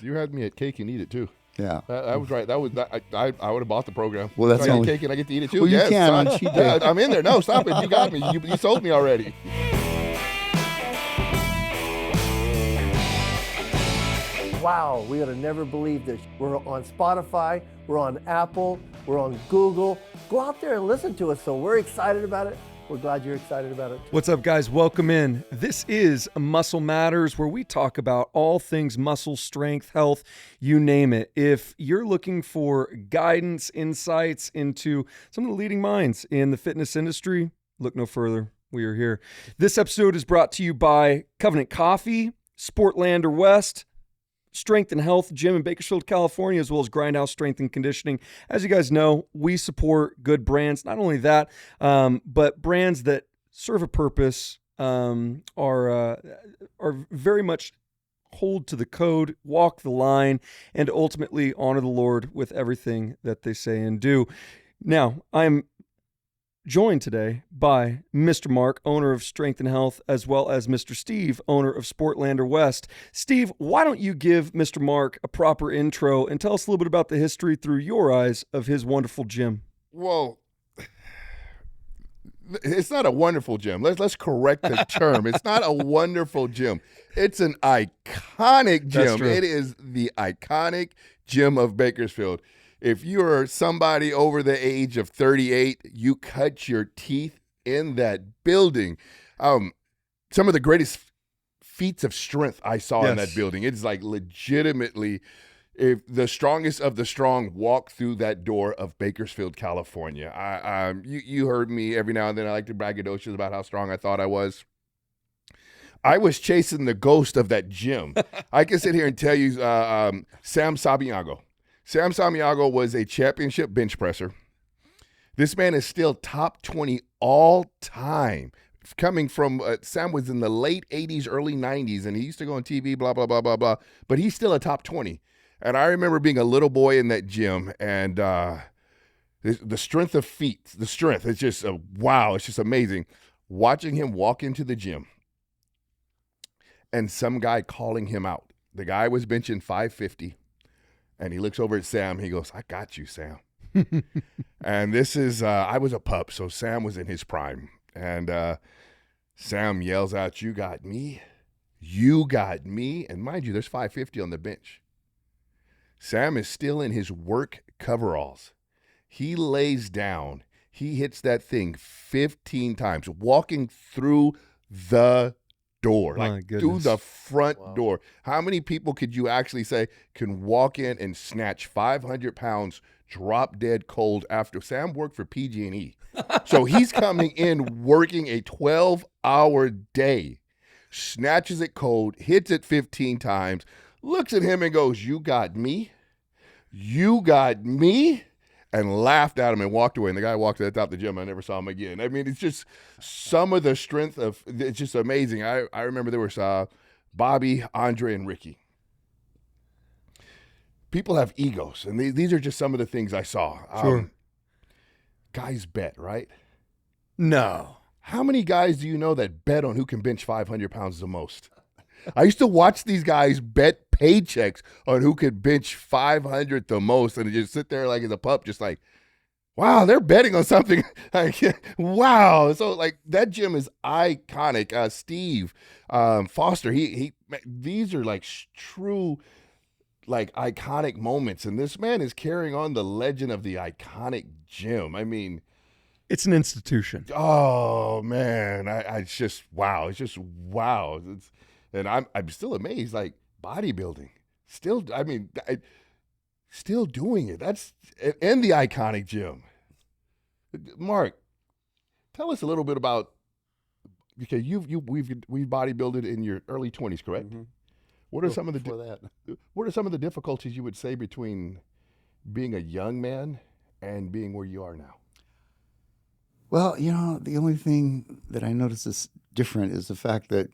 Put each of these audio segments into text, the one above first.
You had me at cake and eat it too. Yeah. That was right. I would have bought the program. Well, that's so I only get cake and I get to eat it too. Well, you yes, can son. on cheat day. Yeah, I'm in there. No, stop it. You got me. You sold me already. Wow, we would have never believed this. We're on Spotify, we're on Apple, we're on Google. Go out there and listen to us. So we're excited about it. We're glad you're excited about it too. What's up, guys? Welcome in. This is Muscle Matters, where we talk about all things muscle, strength, health, you name it. If you're looking for guidance, insights into some of the leading minds in the fitness industry, look no further. We are here. This episode is brought to you by Covenant Coffee, Sportlander West, Strength and Health Gym in Bakersfield, California, as well as Grindhaus Strength and Conditioning. As you guys know, we support good brands. Not only that, but brands that serve a purpose, are very much hold to the code, walk the line, and ultimately honor the Lord with everything that they say and do. Now, I'm joined today by Mr. Mark, owner of Strength and Health, as well as Mr. Steve, owner of Sportlander West. Steve, why don't you give Mr. Mark a proper intro and tell us a little bit about the history through your eyes of his wonderful gym? Well, it's not a wonderful gym. Let's correct the term. It's not a wonderful gym. It's an iconic gym. It is the iconic gym of Bakersfield. If you're somebody over the age of 38, you cut your teeth in that building. Some of the greatest feats of strength I saw in that building. It's like legitimately, if the strongest of the strong walk through that door of Bakersfield, California. You heard me every now and then. I like to braggadocious about how strong I thought I was. I was chasing the ghost of that gym. I can sit here and tell you, Sam Sabiago. Sam Samiago was a championship bench presser. This man is still top 20 all time. Coming from, Sam was in the late 80s, early 90s, and he used to go on TV, blah, blah, blah, blah, blah. But he's still a top 20. And I remember being a little boy in that gym, and the strength of feet, the strength, it's just, wow, it's just amazing. Watching him walk into the gym and some guy calling him out. The guy was benching 550. And he looks over at Sam. He goes, "I got you, Sam." And this is, I was a pup, so Sam was in his prime. And Sam yells out, "You got me. You got me." And mind you, there's 550 on the bench. Sam is still in his work coveralls. He lays down. He hits that thing 15 times, walking through the door, like through the front door. How many people could you actually say can walk in and snatch 500 pounds drop dead cold after? Sam worked for PG&E. So he's coming in working a 12-hour day, snatches it cold, hits it 15 times, looks at him and goes, "You got me? You got me?" And laughed at him and walked away. And the guy walked to the top of the gym. I never saw him again. I mean, it's just some of the strength of, it's just amazing. I remember there was Bobby, Andre, and Ricky. People have egos. And these are just some of the things I saw. Sure. Guys bet, right? No. How many guys do you know that bet on who can bench 500 pounds the most? I used to watch these guys bet paychecks on who could bench 500 the most, and just sit there like as a pup, just like, wow, they're betting on something. Like, wow. So like that gym is iconic. Steve Foster, these are like true, like iconic moments, and this man is carrying on the legend of the iconic gym. I mean, it's an institution. Oh man, it's just wow. It's just wow. And I'm still amazed, like bodybuilding, still doing it. That's in the iconic gym. Mark, tell us a little bit about, because we've bodybuilded in your early 20s, correct? Mm-hmm. What are some of the difficulties you would say between being a young man and being where you are now? Well, the only thing that I notice is different is the fact that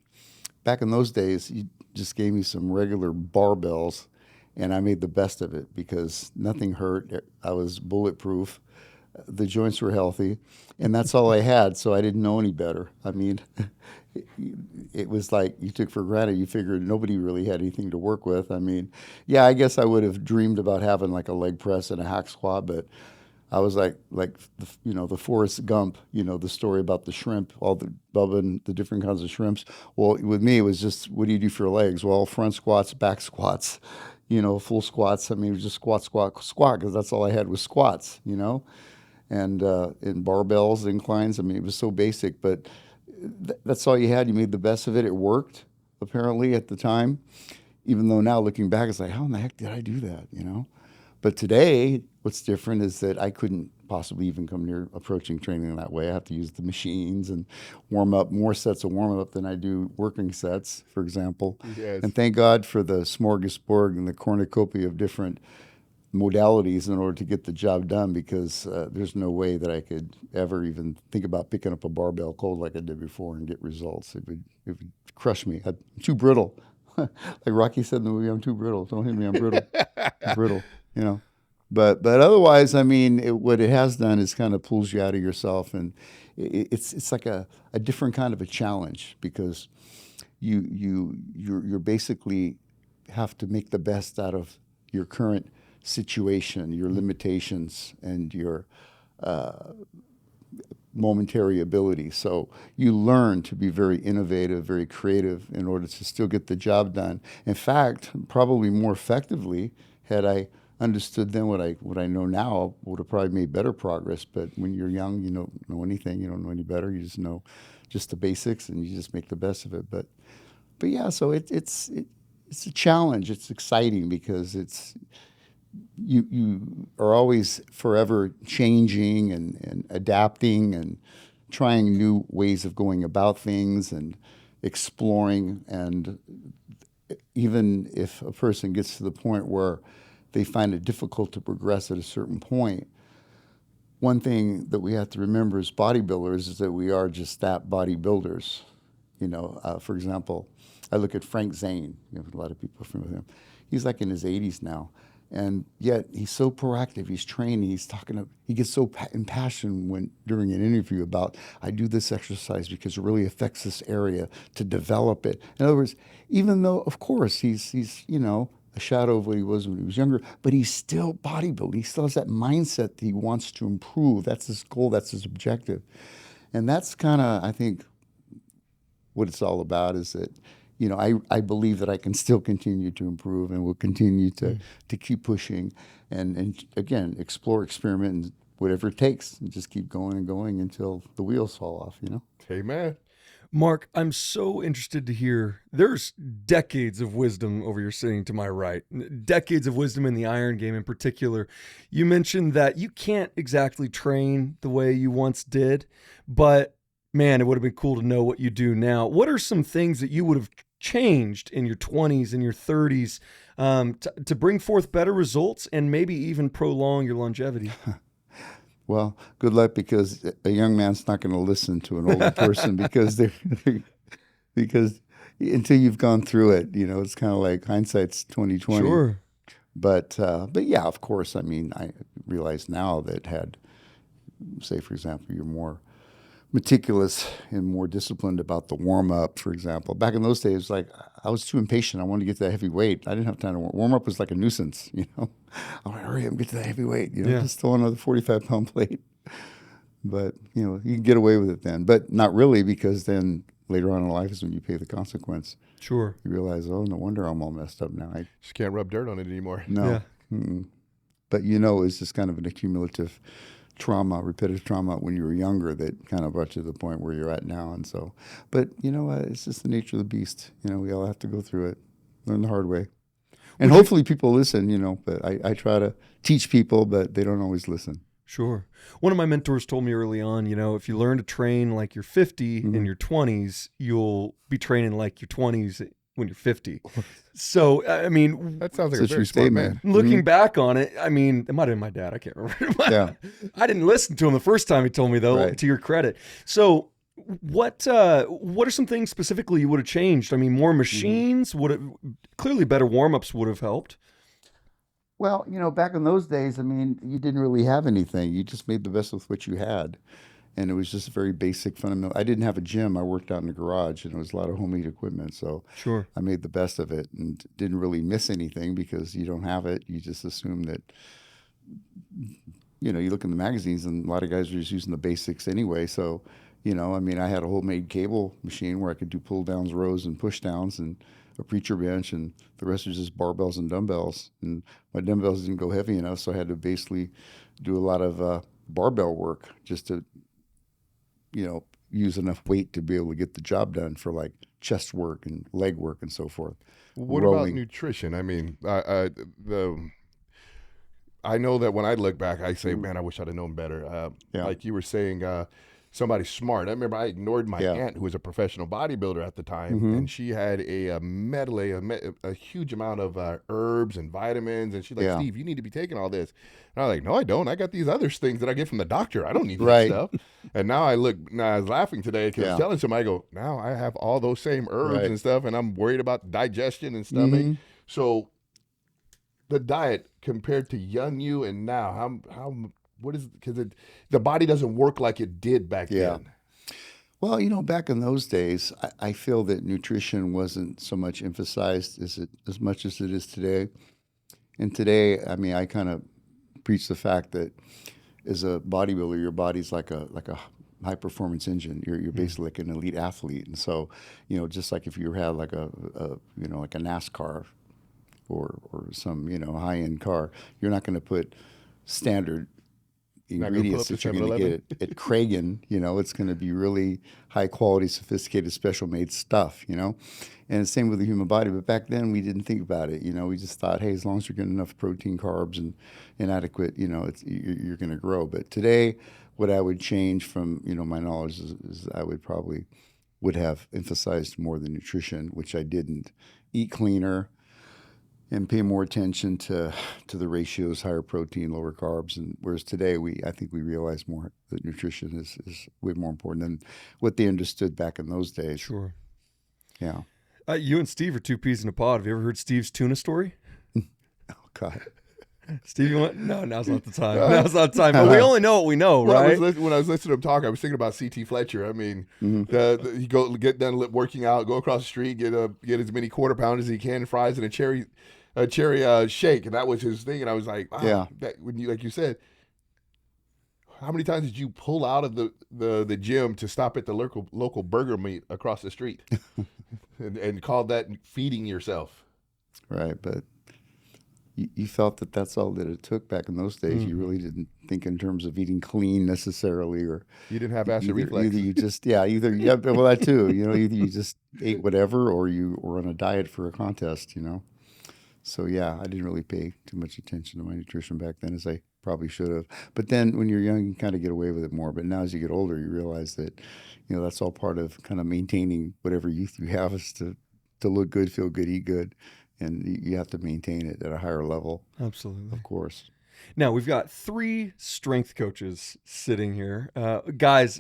back in those days, you just gave me some regular barbells, and I made the best of it because nothing hurt. I was bulletproof. The joints were healthy, and that's all I had, so I didn't know any better. I mean, it was like you took for granted. You figured nobody really had anything to work with. I mean, yeah, I guess I would have dreamed about having like a leg press and a hack squat, but I was like the Forrest Gump, the story about the shrimp, all the Bubba, the different kinds of shrimps. Well, with me, it was just, what do you do for your legs? Well, front squats, back squats, full squats. I mean, it was just squat, because that's all I had was squats, and in barbells, inclines. I mean, it was so basic, but that's all you had. You made the best of it. It worked, apparently, at the time, even though now looking back, it's like, how in the heck did I do that, But today, what's different is that I couldn't possibly even come near approaching training that way. I have to use the machines and warm up, more sets of warm up than I do working sets, for example. Yes. And thank God for the smorgasbord and the cornucopia of different modalities in order to get the job done, because there's no way that I could ever even think about picking up a barbell cold like I did before and get results. It would crush me. I'm too brittle. Like Rocky said in the movie, I'm too brittle. Don't hit me, I'm brittle. I'm brittle, But otherwise, I mean, what it has done is kind of pulls you out of yourself, and it's like a different kind of a challenge, because you're basically have to make the best out of your current situation, your limitations, and your momentary ability. So you learn to be very innovative, very creative in order to still get the job done. In fact, probably more effectively, had I understood then what I know now, would have probably made better progress. But when you're young, you don't know anything, you don't know any better. You just know just the basics, and you just make the best of it. But yeah, so it's a challenge. It's exciting because you are always forever changing and adapting and trying new ways of going about things and exploring. And even if a person gets to the point where they find it difficult to progress at a certain point, one thing that we have to remember as bodybuilders is that we are just that, bodybuilders. For example, I look at Frank Zane. A lot of people are familiar with him. He's like in his 80s now, and yet he's so proactive. He's training. He gets so impassioned during an interview about, I do this exercise because it really affects this area, to develop it. In other words, even though, of course, he's a shadow of what he was when he was younger, but he's still bodybuilding. He still has that mindset that he wants to improve. That's his goal. That's his objective. And that's kind of, I think, what it's all about, is that, I believe that I can still continue to improve, and will continue to keep pushing and again, explore, experiment, and whatever it takes, and just keep going and going until the wheels fall off, Hey, man. Mark, I'm so interested to hear, there's decades of wisdom over here sitting to my right, decades of wisdom in the iron game in particular. You mentioned that you can't exactly train the way you once did, but man, it would have been cool to know what you do now. What are some things that you would have changed in your 20s and your 30s to bring forth better results and maybe even prolong your longevity? Well, good luck, because a young man's not going to listen to an older person because until you've gone through it, it's kind of like hindsight's 20/20. Sure. But yeah, of course, I mean, I realize now that say, for example, you're more meticulous and more disciplined about the warm-up, for example. Back in those days, like, I was too impatient. I wanted to get to that heavy weight. I didn't have time to warm-up. Was like a nuisance, I want to hurry up and get to that heavy weight, just throw another 45-pound plate. But, you can get away with it then. But not really, because then later on in life is when you pay the consequence. Sure. You realize, oh, no wonder I'm all messed up now. Just can't rub dirt on it anymore. No. Yeah. But, it's just kind of an accumulative trauma, repetitive trauma when you were younger that kind of brought you to the point where you're at now. And so, but it's just the nature of the beast. We all have to go through it, learn the hard way. And hopefully people listen, but I try to teach people, but they don't always listen. Sure. One of my mentors told me early on, if you learn to train like you're 50 in your 20s, you'll be training like your 20s when you're 50. So, I mean, that sounds like a very smart man. Looking back on it, I mean, it might have been my dad. I can't remember. Yeah. I didn't listen to him the first time he told me, though, right. To your credit. So what are some things specifically you would have changed? I mean, more machines, clearly better warm-ups would have helped. Well, back in those days, I mean, you didn't really have anything. You just made the best with what you had. And it was just very basic, fundamental. I didn't have a gym. I worked out in the garage, and it was a lot of homemade equipment. So Sure. I made the best of it and didn't really miss anything because you don't have it. You just assume that, you look in the magazines and a lot of guys are just using the basics anyway. So, I mean, I had a homemade cable machine where I could do pull downs, rows, and push downs, and a preacher bench, and the rest was just barbells and dumbbells. And my dumbbells didn't go heavy enough, so I had to basically do a lot of barbell work just to, use enough weight to be able to get the job done for like chest work and leg work and so forth. What about nutrition? I mean, I know that when I look back, I say, man, I wish I'd have known better. Like you were saying, somebody smart. I remember I ignored my aunt, who was a professional bodybuilder at the time, and she had a medley, a huge amount of herbs and vitamins, and she's like, Steve, you need to be taking all this. And I was like, no, I don't. I got these other things that I get from the doctor. I don't need that stuff. And now I was laughing today because I was telling somebody, I go, now I have all those same herbs and stuff, and I'm worried about digestion and stomach. So the diet compared to young you and now, what is, because the body doesn't work like it did back then. Well, back in those days, I feel that nutrition wasn't so much emphasized as much as it is today. And today, I mean, I kind of preach the fact that as a bodybuilder, your body's like a high performance engine. You're basically like an elite athlete. And so, just like if you had like a NASCAR or some, high end car, you're not going to put standard ingredients that you're going to get at Kragen. It's going to be really high quality, sophisticated, special made stuff, and the same with the human body. But back then we didn't think about it. We just thought, hey, as long as you're getting enough protein, carbs, and adequate, you're going to grow. But today, what I would change from, my knowledge is I would have emphasized more the nutrition, which I didn't. Eat cleaner and pay more attention to the ratios, higher protein, lower carbs. And whereas today, I think we realize more that nutrition is way more important than what they understood back in those days. Sure. Yeah. You and Steve are two peas in a pod. Have you ever heard Steve's tuna story? Oh, God. Steve, no, now's not the time. Now's not the time. But we only know what we know, right? When I was listening to him talk, I was thinking about C.T. Fletcher. I mean, you get done working out, go across the street, get as many quarter pounders as he can, fries and a cherry shake, and that was his thing. And I was like, wow, when you, like you said, how many times did you pull out of the gym to stop at the local burger meat across the street and call that feeding yourself? Right, but you felt that that's all that it took back in those days. You really didn't think in terms of eating clean necessarily, or you didn't have acid reflux. Either you just well, that too. Either you just ate whatever, or you were on a diet for a contest. So I didn't really pay too much attention to my nutrition back then as I probably should have. But then when you're young, you kind of get away with it more. But now as you get older, you realize that that's all part of kind of maintaining whatever youth you have, is to look good, feel good, eat good. And you have to maintain it at a higher level. Absolutely. Of course. Now, we've got 3 strength coaches sitting here. Guys,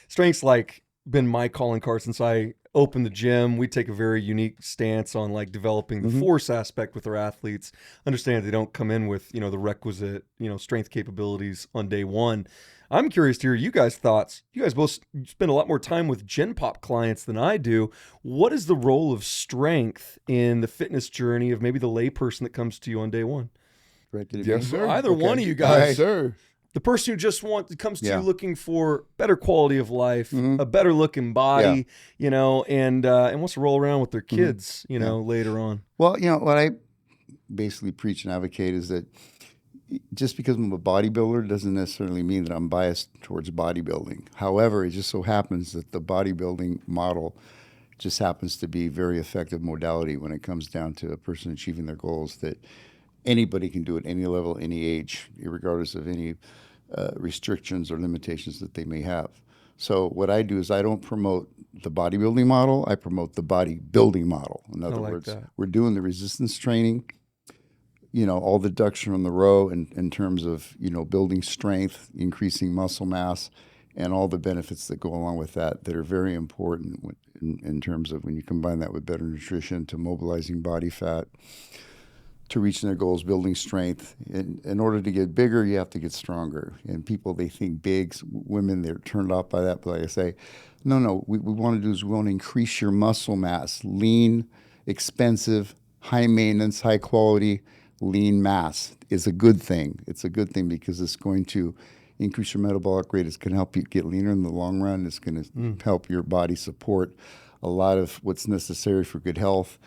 strength's like been my calling card since I opened the gym. We take a very unique stance on like developing the force aspect with our athletes. Understand they don't come in with, the requisite, strength capabilities on day one. I'm curious to hear you guys' thoughts. You guys both spend a lot more time with Gen Pop clients than I do. What is the role of strength in the fitness journey of maybe the layperson that comes to you on day one? Yes, sir. Either one of you guys. Yes, sir. The person who just comes to you looking for better quality of life, a better looking body, and wants to roll around with their kids, later on. Well, what I basically preach and advocate is that just because I'm a bodybuilder doesn't necessarily mean that I'm biased towards bodybuilding. However, it just so happens that the bodybuilding model just happens to be a very effective modality when it comes down to a person achieving their goals, that anybody can do it, any level, any age, regardless of any restrictions or limitations that they may have. So what I do is I don't promote the bodybuilding model, I promote the bodybuilding model. In other words, we're doing the resistance training, all the deduction on the row in terms of, building strength, increasing muscle mass, and all the benefits that go along with that are very important in terms of when you combine that with better nutrition, to mobilizing body fat, to reaching their goals, building strength. In order to get bigger, you have to get stronger. And people, they think big. Women, they're turned off by that. But like I say, no, we want to do is we want to increase your muscle mass. Lean, expensive, high maintenance, high quality, lean mass is a good thing. It's a good thing because it's going to increase your metabolic rate. It's going to help you get leaner in the long run. It's going to help your body support a lot of what's necessary for good health.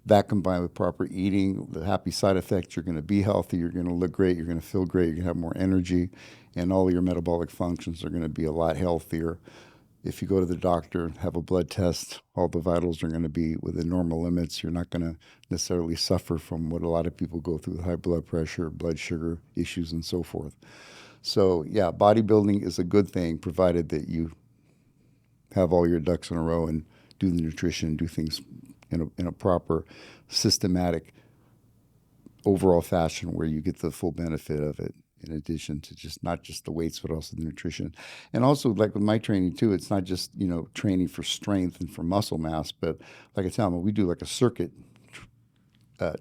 That combined with proper eating, the happy side effects, you're going to be healthy, you're going to look great, you're going to feel great, you're going to have more energy, and all your metabolic functions are going to be a lot healthier. If you go to the doctor, have a blood test, all the vitals are going to be within normal limits. You're not going to necessarily suffer from what a lot of people go through, high blood pressure, blood sugar issues, and so forth. So, yeah, bodybuilding is a good thing, provided that you have all your ducks in a row and do the nutrition, do things in a proper, systematic, overall fashion where you get the full benefit of it, in addition to not just the weights, but also the nutrition. And also, like with my training too, it's not just, training for strength and for muscle mass, but like I tell them, we do like a circuit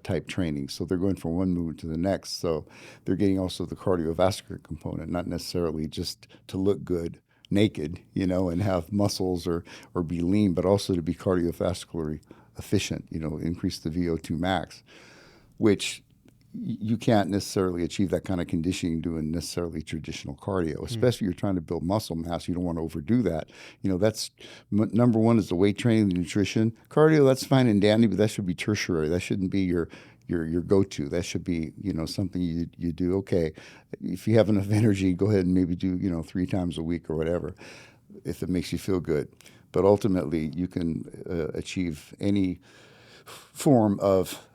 type training. So they're going from one movement to the next. So they're getting also the cardiovascular component, not necessarily just to look good naked, and have muscles or be lean, but also to be cardiovascularly efficient, increase the VO2 max, which you can't necessarily achieve that kind of conditioning doing necessarily traditional cardio, especially if you're trying to build muscle mass. You don't want to overdo that. That's number one is the weight training, the nutrition. Cardio, that's fine and dandy, but that should be tertiary. That shouldn't be your go-to. That should be, something you do. Okay, if you have enough energy, go ahead and maybe do, 3 times a week or whatever, if it makes you feel good. But ultimately, you can achieve any form of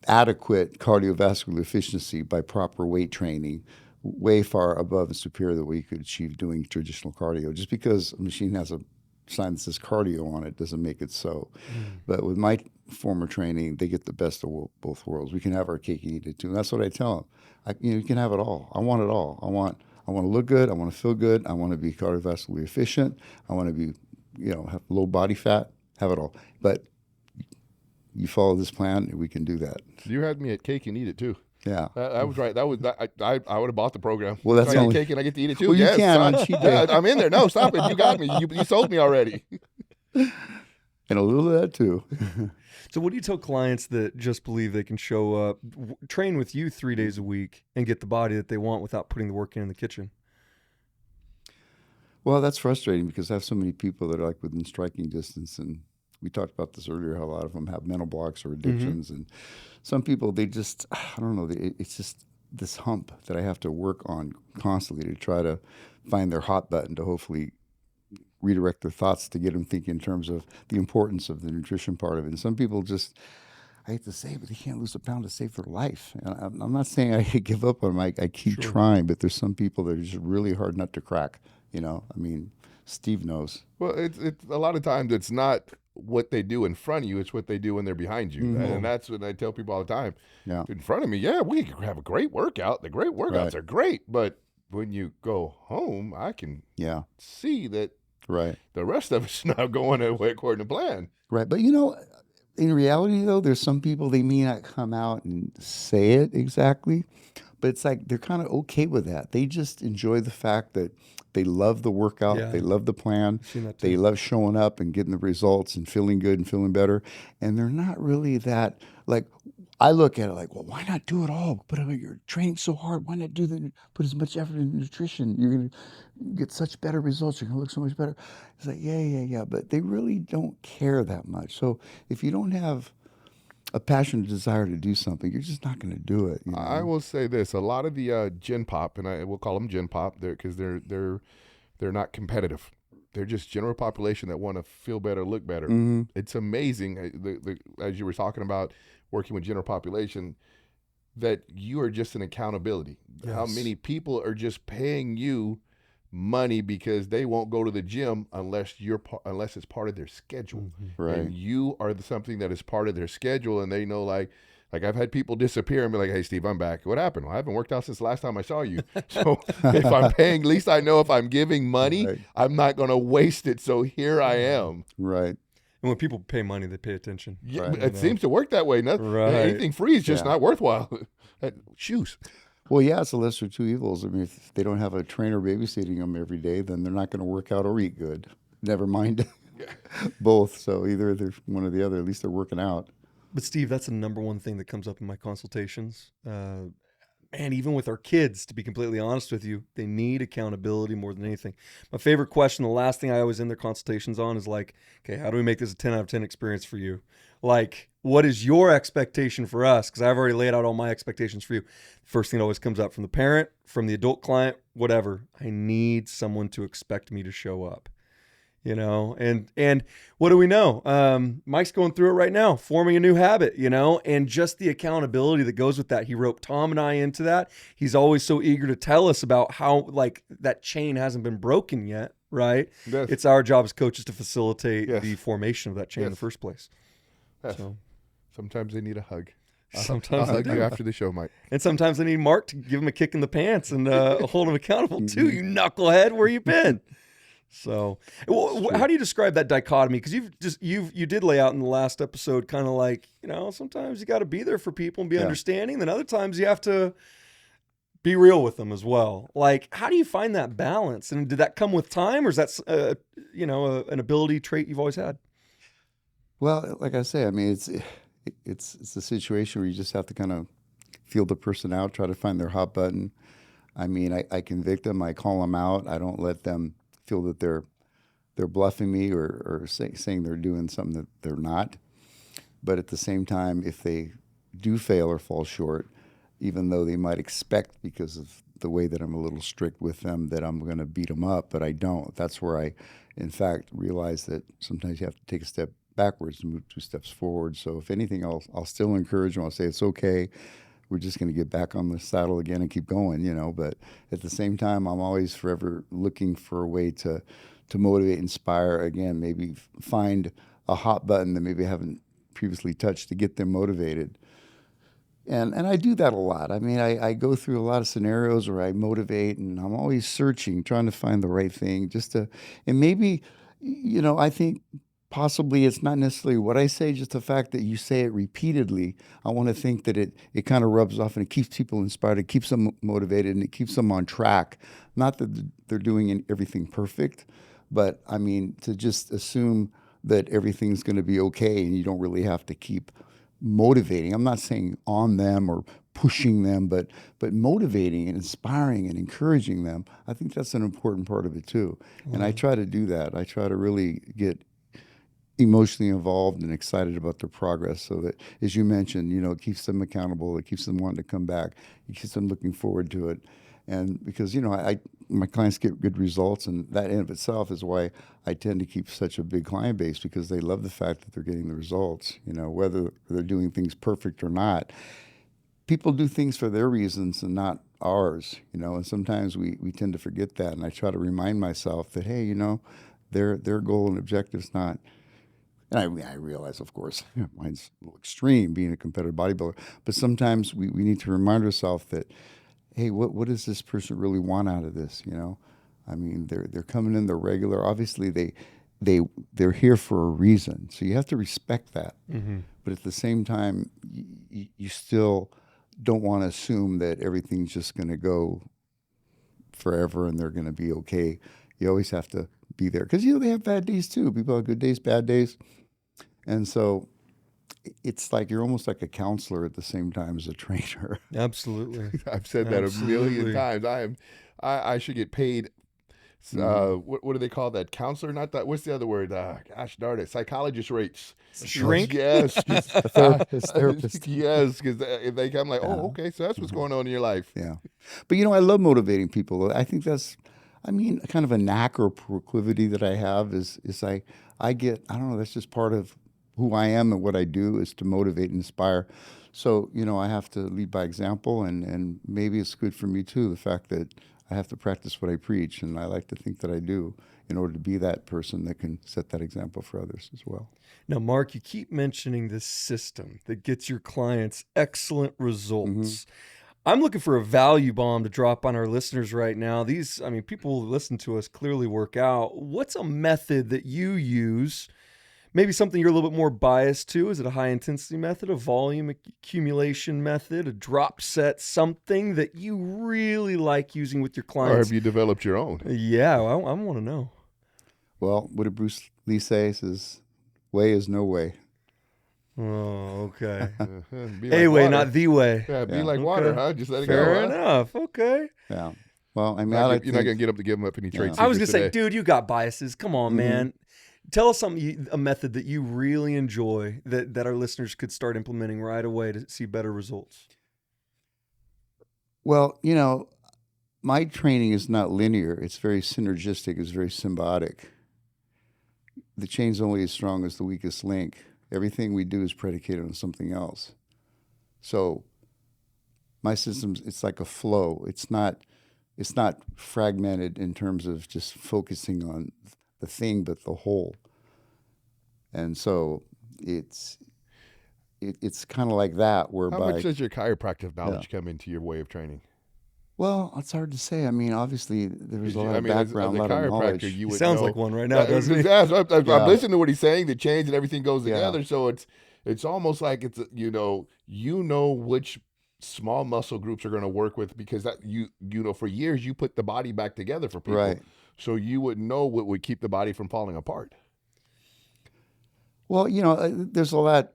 adequate cardiovascular efficiency by proper weight training, way far above and superior to what you could achieve doing traditional cardio. Just because a machine has a sign that says cardio on it doesn't make it so. But with my former training, they get the best of both worlds. We can have our cake and eat it too. And that's what I tell them. You can have it all. I want it all. I want to look good. I want to feel good. I want to be cardiovascularly efficient. I want to be, have low body fat. Have it all. But you follow this plan, we can do that. You had me at cake and eat it too. Yeah, I was right. I would have bought the program. Well, that's only cake and I get to eat it too. Well, you yes, can on cheat day. I'm in there. No, stop it. You got me. You sold me already. And a little of that too. So what do you tell clients that just believe they can show up, train with you 3 days a week, and get the body that they want without putting the work in the kitchen? Well, that's frustrating because I have so many people that are like within striking distance, and we talked about this earlier, how a lot of them have mental blocks or addictions, and some people, they just, I don't know, it's just this hump that I have to work on constantly to try to find their hot button to hopefully redirect their thoughts to get them thinking in terms of the importance of the nutrition part of it. And some people just, I hate to say it, but they can't lose a pound to save their life. And I'm not saying I give up on them. I keep trying, but there's some people that are just really hard nut to crack. Steve knows. Well, it's a lot of times it's not what they do in front of you, it's what they do when they're behind you. And that's what I tell people all the time. Yeah. In front of me, we can have a great workout. The great workouts are great, but when you go home, I can see that the rest of it's not going according to plan. Right. But, in reality, though, there's some people, they may not come out and say it exactly, but it's like they're kind of okay with that. They just enjoy the fact that they love the workout. Yeah. They love the plan. They love showing up and getting the results and feeling good and feeling better. And they're not really that, like, I look at it like, well, why not do it all? But you're training so hard. Why not put as much effort into nutrition? You're going to get such better results. You're going to look so much better. It's like, yeah. But they really don't care that much. So if you don't have a passion, a desire to do something, you're just not going to do it. I will say this: a lot of the Gen Pop, and I will call them Gen Pop, because they're not competitive. They're just general population that want to feel better, look better. It's amazing, as you were talking about working with general population, that you are just an accountability. Yes. How many people are just paying you money because they won't go to the gym unless it's part of their schedule. Right. And you are something that is part of their schedule, and they know, like I've had people disappear and be like, hey, Steve, I'm back. What happened? Well, I haven't worked out since the last time I saw you. So if I'm paying, at least I know if I'm giving money, I'm not going to waste it. So here I am. Right. And when people pay money, they pay attention. Yeah, Right. it seems to work that way. Right. Anything free is just not worthwhile. Shoes. Well, yeah, it's the lesser of two evils. I mean, if they don't have a trainer babysitting them every day, then they're not going to work out or eat good. Never mind both. So either they're one or the other. At least they're working out. But Steve, that's the number one thing that comes up in my consultations. And even with our kids, to be completely honest with you, they need accountability more than anything. My favorite question, the last thing I always end their consultations on is like, okay, how do we make this a 10 out of 10 experience for you? Like, what is your expectation for us? Because I've already laid out all my expectations for you. First thing that always comes up from the parent, from the adult client, whatever. I need someone to expect me to show up. You know, and what do we know? Mike's going through it right now, forming a new habit, you know, and just the accountability that goes with that. He roped Tom and I into that. He's always so eager to tell us about how, like, that chain hasn't been broken yet, right? Yes. It's our job as coaches to facilitate the formation of that chain in the first place. Yes. So Sometimes they need a hug. sometimes I'll they hug do. you after the show, Mike. And sometimes they need Mark to give him a kick in the pants and hold him accountable too. You knucklehead, where you been? So, how do you describe that dichotomy? Because you did lay out in the last episode, kind of like, you know, sometimes you got to be there for people and be understanding. Then other times you have to be real with them as well. Like, how do you find that balance? And did that come with time, or is that an ability trait you've always had? Well, like I say, I mean, it's a situation where you just have to kind of feel the person out, try to find their hot button. I mean, I convict them, I call them out. I don't let them feel that they're bluffing me or saying they're doing something that they're not. But at the same time, if they do fail or fall short, even though they might expect, because of the way that I'm a little strict with them, that I'm going to beat them up, but I don't. That's where I, in fact, realize that sometimes you have to take a step backwards and move 2 steps forward. So if anything, I'll still encourage them. I'll say, it's okay. We're just going to get back on the saddle again and keep going, you know. But at the same time, I'm always forever looking for a way to motivate, inspire, again, maybe find a hot button that maybe I haven't previously touched to get them motivated. And I do that a lot. I mean, I go through a lot of scenarios where I motivate, and I'm always searching, trying to find the right thing and maybe, you know, I think possibly it's not necessarily what I say, just the fact that you say it repeatedly. I want to think that it kind of rubs off and it keeps people inspired, it keeps them motivated, and it keeps them on track. Not that they're doing everything perfect, but I mean, to just assume that everything's going to be okay and you don't really have to keep motivating. I'm not saying on them or pushing them, but motivating and inspiring and encouraging them. I think that's an important part of it too. And I try to do that. I try to really get emotionally involved and excited about their progress, so that, as you mentioned, you know, it keeps them accountable, it keeps them wanting to come back, it keeps them looking forward to it. And because, you know, my clients get good results, and that in of itself is why I tend to keep such a big client base, because they love the fact that they're getting the results, you know, whether they're doing things perfect or not. People do things for their reasons and not ours, you know, and sometimes we tend to forget that. And I try to remind myself that, hey, you know, their goal and objective's not. And I realize, of course, mine's a little extreme, being a competitive bodybuilder. But sometimes we need to remind ourselves that, hey, what does this person really want out of this? You know, I mean, they're coming in, they're regular. Obviously, they're here for a reason. So you have to respect that. Mm-hmm. But at the same time, you still don't want to assume that everything's just going to go forever and they're going to be okay. You always have to be there, because, you know, they have bad days too. People have good days, bad days. And so it's like you're almost like a counselor at the same time as a trainer. Absolutely. I've said that a million times. I should get paid. What do they call that? Counselor? Not that. What's the other word? Gosh darn it. Psychologist rates. Shrink? Yes. Therapist. Yes, because they come like, oh, okay, so that's what's going on in your life. Yeah. But, you know, I love motivating people. I think that's, I mean, kind of a knack or proclivity that I have is I get, I don't know, that's just part of who I am, and what I do is to motivate and inspire. So, you know, I have to lead by example, and maybe it's good for me too, the fact that I have to practice what I preach, and I like to think that I do, in order to be that person that can set that example for others as well. Now, Mark, you keep mentioning this system that gets your clients excellent results. Mm-hmm. I'm looking for a value bomb to drop on our listeners right now. People who listen to us clearly work out. What's a method that you use? maybe something you're a little bit more biased to? Is it a high intensity method, a volume accumulation method, a drop set, something that you really like using with your clients? Or have you developed your own? Yeah, I want to know. Well, what did Bruce Lee say? He says, way is no way. Oh, okay. Be A like way, water. not the way. Yeah, be Yeah. like water, huh? Just let it Fair go. Huh? enough. Okay. Yeah. Well, I mean, You're not going to get up to give him up any trade secrets I was going to say, today. dude, you got biases. Come on, Mhm. man. Tell us something, a method that you really enjoy that our listeners could start implementing right away to see better results. Well, you know, my training is not linear. It's very synergistic. It's very symbiotic. The chain's only as strong as the weakest link. Everything we do is predicated on something else. So my systems, it's like a flow. It's not fragmented in terms of just focusing on the thing, but the whole. And so it's kind of like that, whereby. How much does your chiropractic knowledge come into your way of training? Well, it's hard to say. I mean, obviously, there was a lot of as background, a a lot of knowledge. chiropractor, you He would sounds know. like one right now, doesn't he? I'm Yeah. listening to what he's saying. The chains and everything goes Yeah. together. So it's almost like it's you know which small muscle groups are going to work with, because that you know for years you put the body back together for people, Right. so you would know what would keep the body from falling apart. Well, you know, there's a lot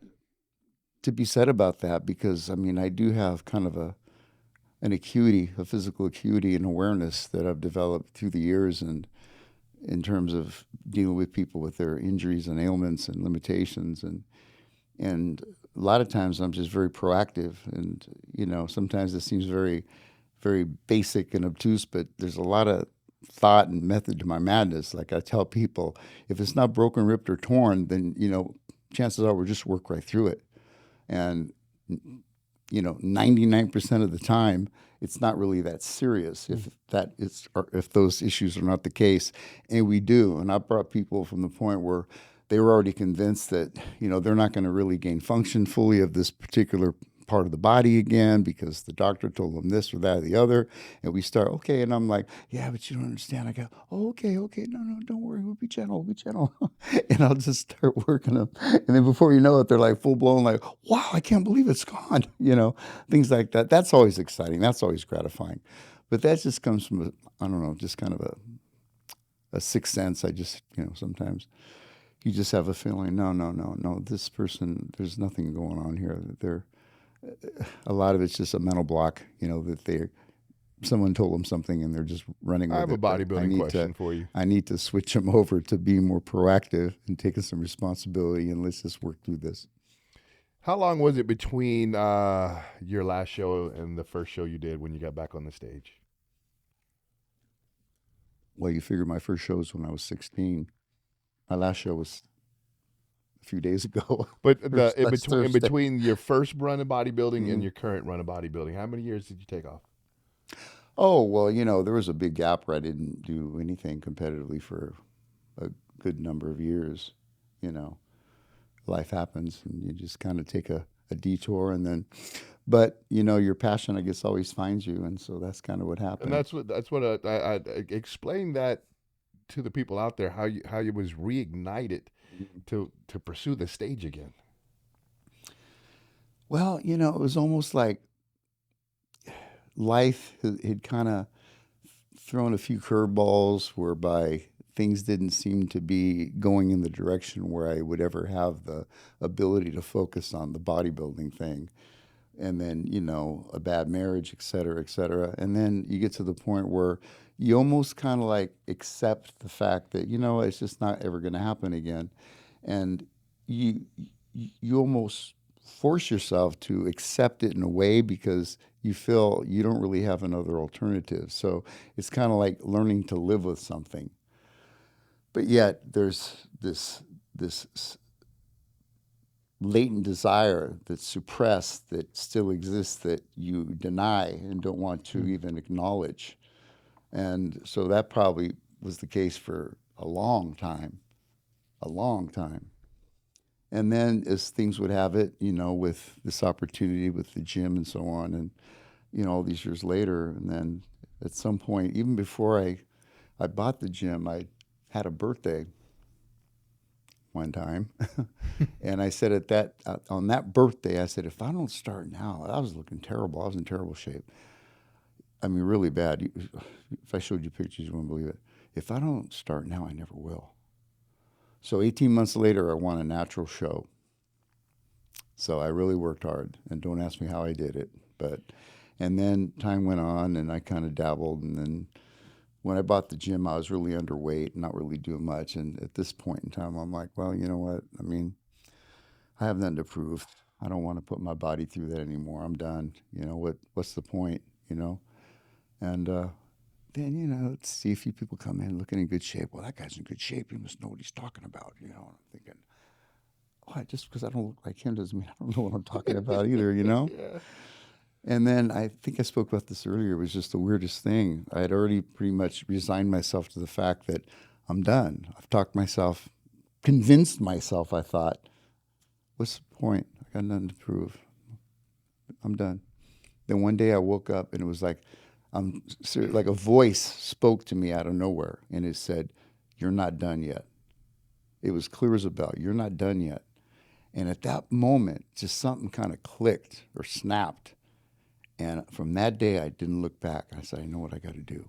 to be said about that, because, I mean, I do have kind of an acuity, a physical acuity and awareness that I've developed through the years, and in terms of dealing with people with their injuries and ailments and limitations, and a lot of times I'm just very proactive, and you know, sometimes it seems very, very basic and obtuse, but there's a lot of thought and method to my madness. Like I tell people, if it's not broken, ripped, or torn, then you know, chances are we'll just work right through it, and you know, 99% of the time, it's not really that serious if those issues are not the case. And we do. And I brought people from the point where they were already convinced that, you know, they're not going to really gain function fully of this particular part of the body again because the doctor told them this or that or the other. And we start, okay. And I'm like, yeah, but you don't understand. I go, oh, okay. No, don't worry. We'll be gentle. And I'll just start working them. And then before you know it, they're like full blown, like, wow, I can't believe it's gone. You know, things like that. That's always exciting. That's always gratifying. But that just comes from, I don't know, just kind of a sixth sense. I just, you know, sometimes you just have a feeling, no, this person, there's nothing going on here. A lot of it's just a mental block, you know, that someone told them something and they're just running with it. I have a bodybuilding question for you. I need to switch them over to being more proactive and taking some responsibility, and let's just work through this. How long was it between your last show and the first show you did when you got back on the stage? Well, you figure my first show was when I was 16. My last show was a few days ago. But Thursday. in between your first run of bodybuilding and your current run of bodybuilding, how many years did you take off? Oh, well, you know, there was a big gap where I didn't do anything competitively for a good number of years. You know, life happens and you just kind of take a detour, and then, but you know, your passion, I guess, always finds you. And so that's kind of what happened. And that's what I explain that to the people out there, how you was reignited to pursue the stage again. Well, you know, it was almost like life had kind of thrown a few curveballs whereby things didn't seem to be going in the direction where I would ever have the ability to focus on the bodybuilding thing. And then, you know, a bad marriage, et cetera, et cetera. And then you get to the point where you almost kind of like accept the fact that, you know, it's just not ever going to happen again. And you almost force yourself to accept it in a way because you feel you don't really have another alternative. So it's kind of like learning to live with something. But yet there's this latent desire that's suppressed that still exists that you deny and don't want to even acknowledge. And so that probably was the case for a long time. And then as things would have it, you know, with this opportunity with the gym and so on, and, you know, all these years later, and then at some point, even before I bought the gym, I had a birthday. one time. And I said on that birthday, I said, if I don't start now, I was looking terrible. I was in terrible shape. I mean, really bad. If I showed you pictures, you wouldn't believe it. If I don't start now, I never will. So 18 months later, I won a natural show. So I really worked hard, and don't ask me how I did it. And then time went on, and I kind of dabbled. And then when I bought the gym, I was really underweight, not really doing much. And at this point in time, I'm like, well, you know what? I mean, I have nothing to prove. I don't want to put my body through that anymore. I'm done. You know, what's the point, you know? And then, you know, see a few people come in looking in good shape. Well, that guy's in good shape. He must know what he's talking about, you know? And I'm thinking, just because I don't look like him doesn't mean I don't know what I'm talking about either, you know? Yeah. And then I think I spoke about this earlier. It was just the weirdest thing. I had already pretty much resigned myself to the fact that I'm done. I've talked myself, convinced myself, I thought, what's the point? I got nothing to prove. I'm done. Then one day I woke up and it was like a voice spoke to me out of nowhere. And it said, you're not done yet. It was clear as a bell. You're not done yet. And at that moment, just something kind of clicked or snapped. And from that day, I didn't look back. I said, I know what I got to do.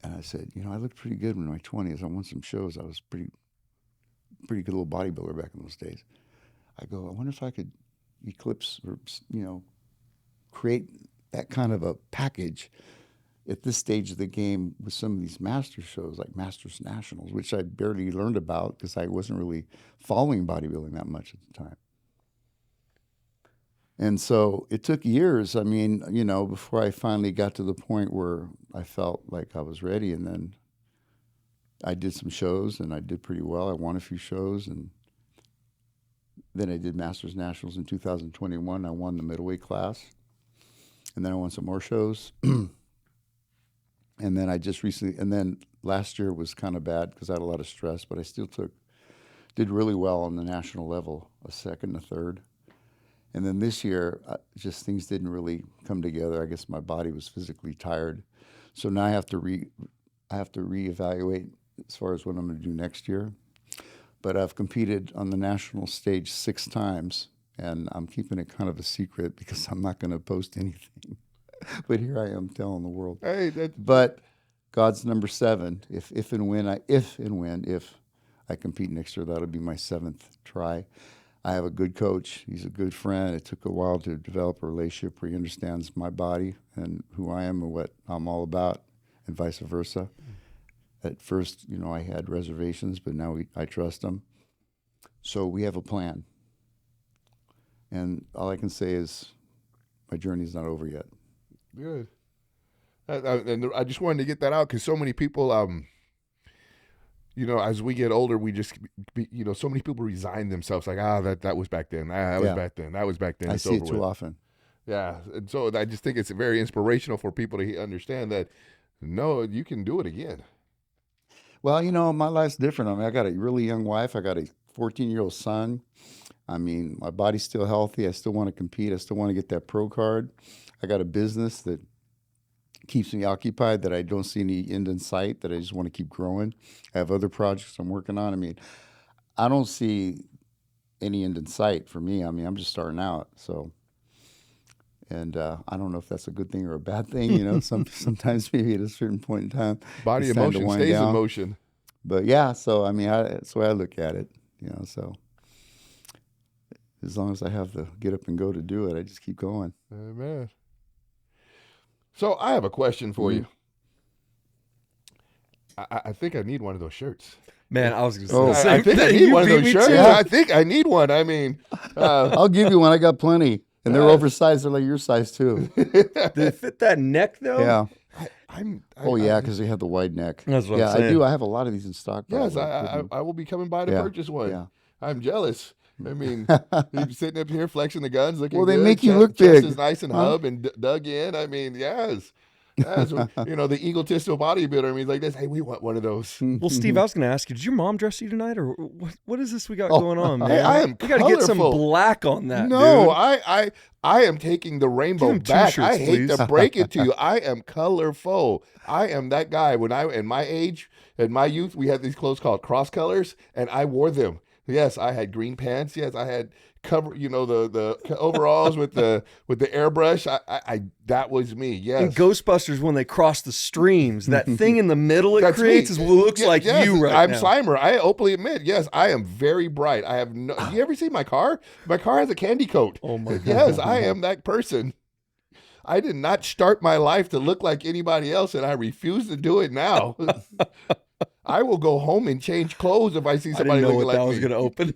And I said, you know, I looked pretty good in my 20s. I won some shows. I was pretty good little bodybuilder back in those days. I go, I wonder if I could eclipse or, you know, create that kind of a package at this stage of the game with some of these master shows like Masters Nationals, which I barely learned about because I wasn't really following bodybuilding that much at the time. And so it took years, I mean, you know, before I finally got to the point where I felt like I was ready. And then I did some shows and I did pretty well. I won a few shows, and then I did Masters Nationals in 2021. I won the middleweight class, and then I won some more shows. And then and then last year was kind of bad because I had a lot of stress, but I still did really well on the national level, a second, a third. And then this year, just things didn't really come together. I guess my body was physically tired. So now I have to reevaluate as far as what I'm going to do next year. But I've competed on the national stage 6 times, and I'm keeping it kind of a secret because I'm not going to post anything. But here I am telling the world. Hey, but God's number 7. If and when I compete next year, that'll be my 7th try. I have a good coach. He's a good friend. It took a while to develop a relationship where he understands my body and who I am and what I'm all about, and vice versa. At first, you know, I had reservations, but now I trust him. So we have a plan. And all I can say is my journey's not over yet. Good. And I just wanted to get that out because so many people, you know, as we get older, we just, you know, so many people resign themselves like, that was back then. That was back then. That was back then. I see it too often. Yeah. And so I just think it's very inspirational for people to understand that, no, you can do it again. Well, you know, my life's different. I mean, I got a really young wife. I got a 14-year-old son. I mean, my body's still healthy. I still want to compete. I still want to get that pro card. I got a business that keeps me occupied, that I don't see any end in sight, that I just want to keep growing. I have other projects I'm working on. I mean, I don't see any end in sight for me. I mean, I'm just starting out. So, and I don't know if that's a good thing or a bad thing. You know, sometimes maybe at a certain point in time, body emotion stays in motion. But yeah, so I mean, that's the way I look at it. You know, so as long as I have the get up and go to do it, I just keep going. Amen. So I have a question for you. I think I need one of those shirts. Man, I was going to say, I think I need one of those shirts. Yeah. I think I need one. I mean, I'll give you one. I got plenty. And they're oversized. They're like your size, too. Do they fit that neck, though? Yeah. Yeah, because they have the wide neck. That's what I'm saying. I do. I have a lot of these in stock. Yes, I will be coming by to purchase one. Yeah. I'm jealous. I mean, you're sitting up here flexing the guns, looking good. Well, they make you look big. Chest is nice and hub and dug in. I mean, yes. That's what, the egotistical bodybuilder. I mean, like this. Hey, we want one of those. Well, Steve, I was going to ask you, did your mom dress you tonight, or what is this we got going on, man? Hey, I am We got to get some colorful. black on that. No, dude. I am taking the rainbow Give him two back. shirts, I hate please. to break it to you. I am colorful. I am that guy. When in my age, in my youth, we had these clothes called cross colors, and I wore them. Yes, I had green pants. Yes, I had cover. The overalls with the airbrush. I that was me. Yes. In Ghostbusters, when they cross the streams, that thing in the middle it That's creates me. is what looks like Yes, you right I'm now. Slimer. I openly admit, yes, I am very bright. I have no. You ever see my car? My car has a candy coat. Oh my God. Yes, I am that person. I did not start my life to look like anybody else, and I refuse to do it now. I will go home and change clothes if I see I somebody didn't know looking what like that me. was going to open.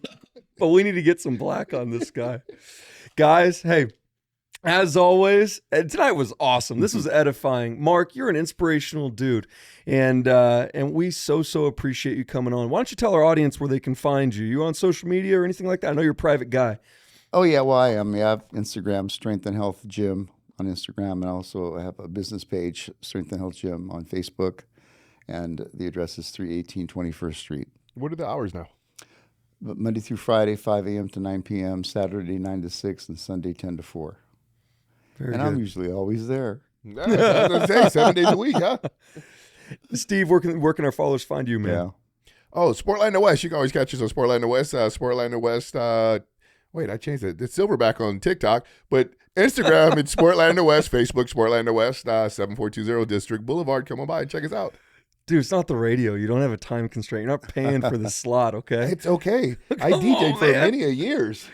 But we need to get some black on this guy. Guys, hey, as always, and tonight was awesome. This was edifying. Mark, you're an inspirational dude, and we so appreciate you coming on. Why don't you tell our audience where they can find you? You on social media or anything like that? I know you're a private guy. Oh, yeah, well, I am. Yeah, I have Instagram, Strength and Health Gym on Instagram, and also I have a business page, Strength and Health Gym, on Facebook, and the address is 318 21st Street. What are the hours now? But Monday through Friday, 5 a.m. to 9 p.m., Saturday, 9 to 6, and Sunday, 10 to 4. Very and good. I'm usually always there. I was gonna say 7 days a week, huh? Steve, where can our followers find you, man? Yeah. Oh, Sportlander West. You can always catch us on Sportlander West. Sportlander West. Wait, I changed it. It's Silverback on TikTok, but Instagram, it's Sportlander West. Facebook, Sportlander West, 7420 District Boulevard. Come on by and check us out. Dude, it's not the radio. You don't have a time constraint. You're not paying for the slot, okay? It's okay. I DJed for many years.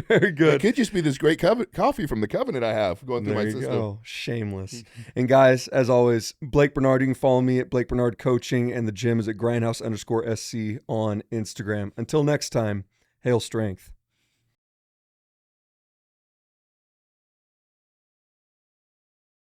Very It good. could just be this great coffee from the Covenant I have going through There my you system. go. Shameless. And guys, as always, Blake Bernard, you can follow me at Blake Bernard Coaching, and the gym is at Grindhaus_SC on Instagram. Until next time, hail strength.